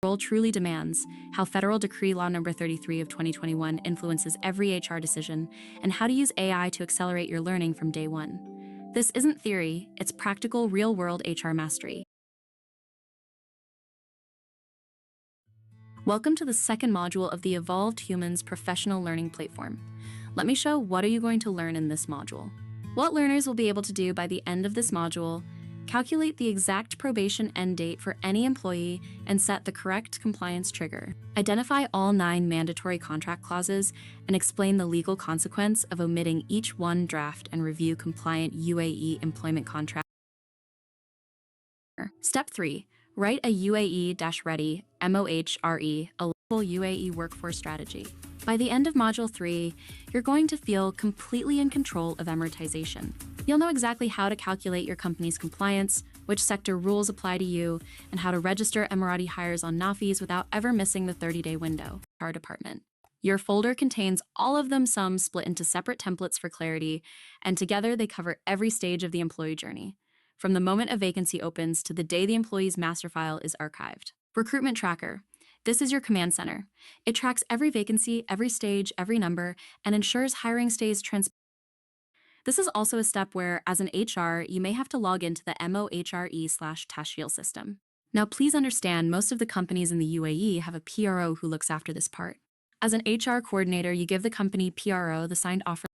role truly demands, how Federal Decree Law Number 33 of 2021 influences every HR decision, and how to use AI to accelerate your learning from day one. This isn't theory, it's practical, real-world HR mastery. Welcome to the second module of the EvolvedHumans professional learning platform. Let me show what are you going to learn in this module. What learners will be able to do by the end of this module: calculate the exact probation end date for any employee and set the correct compliance trigger. Identify all 9 mandatory contract clauses and explain the legal consequence of omitting each one. Draft and review compliant UAE employment contract. Step 3. Write a UAE-ready MOHRE, a local UAE workforce strategy. By the end of Module 3, you're going to feel completely in control of amortization. You'll know exactly how to calculate your company's compliance, which sector rules apply to you, and how to register Emirati hires on NAFIs without ever missing the 30-day window. Our department. Your folder contains all of them, some split into separate templates for clarity, and together they cover every stage of the employee journey, from the moment a vacancy opens to the day the employee's master file is archived. Recruitment Tracker. This is your command center. It tracks every vacancy, every stage, every number, and ensures hiring stays transparent. This is also a step where, as an HR, you may have to log into the MOHRE/Tashiel system. Now, please understand, most of the companies in the UAE have a PRO who looks after this part. As an HR coordinator, you give the company PRO the signed offer